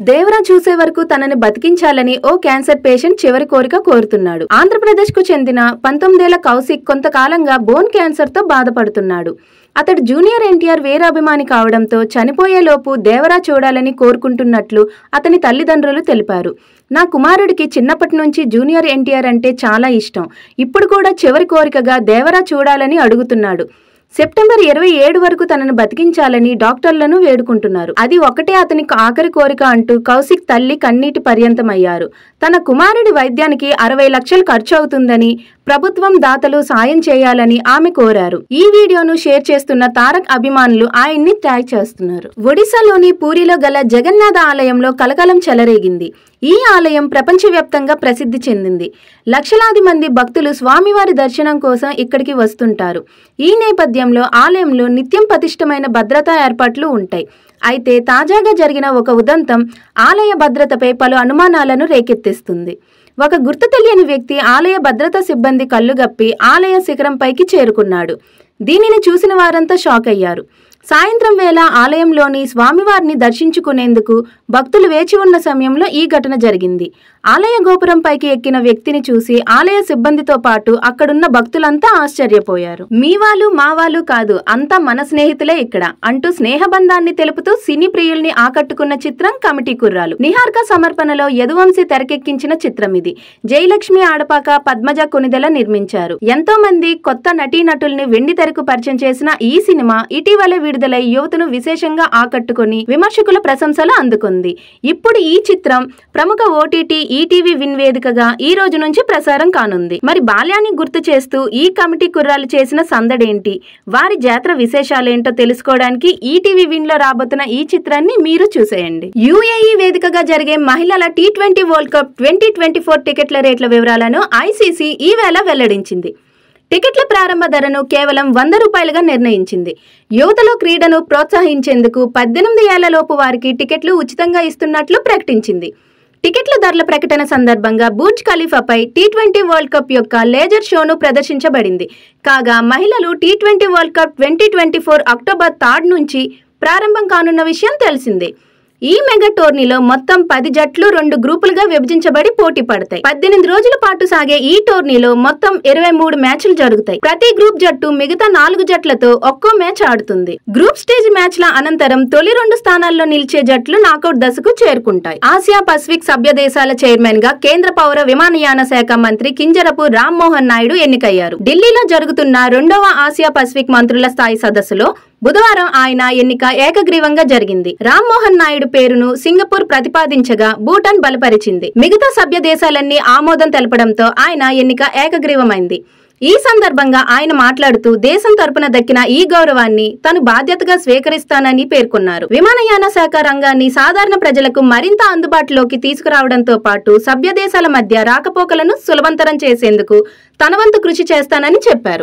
దేవరా చూసే వరకు తనని బతికించాలని ఓ క్యాన్సర్ పేషెంట్ చివరి కోరిక కోరుతున్నాడు. ఆంధ్రప్రదేశ్ కు చెందిన 19 ఏళ్ల కౌశిక్ కొంతకాలంగా బోన్ క్యాన్సర్ తో బాధపడుతున్నాడు. అతడు జూనియర్ ఎన్టీఆర్ వీరాభిమాని కావడంతో చనిపోయేలోపు దేవరా చూడాలని కోరుకుంటున్నట్లు అతని తల్లిదండ్రులు తెలిపారు. నా కుమారుడికి చిన్నప్పటి నుంచి జూనియర్ ఎన్టీఆర్ అంటే చాలా ఇష్టం. ఇప్పుడు కూడా చివరి కోరికగా దేవరా చూడాలని అడుగుతున్నాడు. సెప్టెంబర్ 27 వరకు తనను బతికించాలని డాక్టర్లను వేడుకుంటున్నారు. అది ఒకటే అతని ఆఖరి కోరిక అంటూ కౌశిక్ తల్లి కన్నీటి పర్యంతమయ్యారు. తన కుమారుడి వైద్యానికి 60 లక్షలు ఖర్చు అవుతుందని, ప్రభుత్వం దాతలు సాయం చేయాలని ఆమె కోరారు. ఈ వీడియోను షేర్ చేస్తున్న తారక్ అభిమానులు ఆయన్ని ట్యాగ్ చేస్తున్నారు. ఒడిశాలోని పూరిలో గల జగన్నాథ ఆలయంలో కలకలం చెలరేగింది. ఈ ఆలయం ప్రపంచవ్యాప్తంగా ప్రసిద్ధి చెందింది. లక్షలాది మంది భక్తులు స్వామివారి దర్శనం కోసం ఇక్కడికి వస్తుంటారు. ఈ నేపథ్యంలో ఆలయంలో నిత్యం పటిష్టమైన భద్రతా ఏర్పాట్లు ఉంటాయి. అయితే తాజాగా జరిగిన ఒక ఉదంతం ఆలయ భద్రతపై పలు అనుమానాలను రేకెత్తిస్తుంది. ఒక గుర్తు తెలియని వ్యక్తి ఆలయ భద్రతా సిబ్బంది కళ్ళుగప్పి ఆలయ శిఖరంపైకి చేరుకున్నాడు. దీనిని చూసిన వారంతా షాక్ అయ్యారు. సాయంత్రం వేళ ఆలయంలోని స్వామివారిని దర్శించుకునేందుకు భక్తులు వేచి ఉన్న సమయంలో ఈ ఘటన జరిగింది. ఆలయ గోపురంపైకి ఎక్కిన వ్యక్తిని చూసి ఆలయ సిబ్బందితో పాటు అక్కడున్న భక్తులంతా ఆశ్చర్యపోయారు. మీ వాళ్ళు మా వాళ్ళు కాదు, అంతా మన స్నేహితులే ఇక్కడ అంటూ స్నేహబంధాన్ని తెలుపుతూ సినీ ప్రియుల్ని ఆకట్టుకున్న చిత్రం కమిటీ కుర్రాలు. నిహార్క సమర్పణలో యదువంశీ తెరకెక్కించిన చిత్రం ఇది. జయలక్ష్మి ఆడపాక, పద్మజ కొనిదెల నిర్మించారు. ఎంతో మంది కొత్త నటీనటుల్ని వెండి తెరకు పరిచయం చేసిన ఈ సినిమా ఇటీవలే విడుదలై యువతను విశేషంగా ఆకట్టుకుని విమర్శకుల ప్రశంసలు అందుకుంది. ఇప్పుడు ఈ చిత్రం ప్రముఖ ఓటీటీ ఈటీవీ విన్ వేదికగా ఈ రోజు నుంచి ప్రసారం కానుంది. మరి బాల్యాన్ని గుర్తు చేస్తూ ఈ కమిటీ కుర్రాలు చేసిన సందడేంటి, వారి జాతర విశేషాలేంటో తెలుసుకోవడానికి ఈటీవీ విన్ లో రాబోతున్న ఈ చిత్రాన్ని మీరు చూసేయండి. యుఏఈ వేదికగా జరిగే మహిళల T20 వరల్డ్ కప్ 2024 టికెట్ల రేట్ల వివరాలను ఐసీసీ ఈవేళ వెల్లడించింది. టికెట్ల ప్రారంభ ధరను కేవలం 100 రూపాయలుగా నిర్ణయించింది. యువతలో క్రీడను ప్రోత్సహించేందుకు 18 ఏళ్లలోపు వారికి టికెట్లు ఉచితంగా ఇస్తున్నట్లు ప్రకటించింది. టికెట్ల ధరల ప్రకటన సందర్భంగా బుర్జ్ ఖలీఫాపై T20 వరల్డ్ కప్ యొక్క లేజర్ షోను ప్రదర్శించబడింది. కాగా మహిళలు T20 వరల్డ్ కప్ 2024 అక్టోబర్ 3 నుంచి ప్రారంభం కానున్న విషయం తెలిసిందే. ఈ మెగా టోర్నీలో మొత్తం 10 జట్లు 2 గ్రూపులుగా విభజించబడి పోటీ పడతాయి. 18 రోజుల పాటు సాగే ఈ టోర్నీలో మొత్తం 23 మ్యాచ్లు జరుగుతాయి. ప్రతి గ్రూప్ జట్టు మిగతా 4 జట్లతో ఒక్కో మ్యాచ్ ఆడుతుంది. గ్రూప్ స్టేజ్ మ్యాచ్ల అనంతరం తొలి 2 స్థానాల్లో నిలిచే జట్లు నాకౌట్ దశకు చేరుకుంటాయి. ఆసియా పసిఫిక్ సభ్య దేశాల చైర్మన్ గా కేంద్ర పౌర విమానయాన శాఖ మంత్రి కింజరపు రామ్మోహన్ నాయుడు ఎన్నికయ్యారు. ఢిల్లీలో జరుగుతున్న 2వ ఆసియా పసిఫిక్ మంత్రుల స్థాయి సదస్సులో బుధవారం ఆయన ఎన్నిక ఏకగ్రీవంగా జరిగింది. రామ్మోహన్ నాయుడు పేరును సింగపూర్ ప్రతిపాదించగా భూటాన్ బలపరిచింది. మిగతా సభ్య దేశాలన్నీ ఆమోదం తెలపడంతో ఆయన ఎన్నిక ఏకగ్రీవమైంది. ఈ సందర్భంగా ఆయన మాట్లాడుతూ దేశం తరపున దక్కిన ఈ గౌరవాన్ని తను బాధ్యతగా స్వీకరిస్తానని పేర్కొన్నారు. విమానయాన శాఖ రంగాన్ని సాధారణ ప్రజలకు మరింత అందుబాటులోకి తీసుకురావడంతో పాటు సభ్య దేశాల మధ్య రాకపోకలను సులభతరం చేసేందుకు తన వంతు కృషి చేస్తానని చెప్పారు.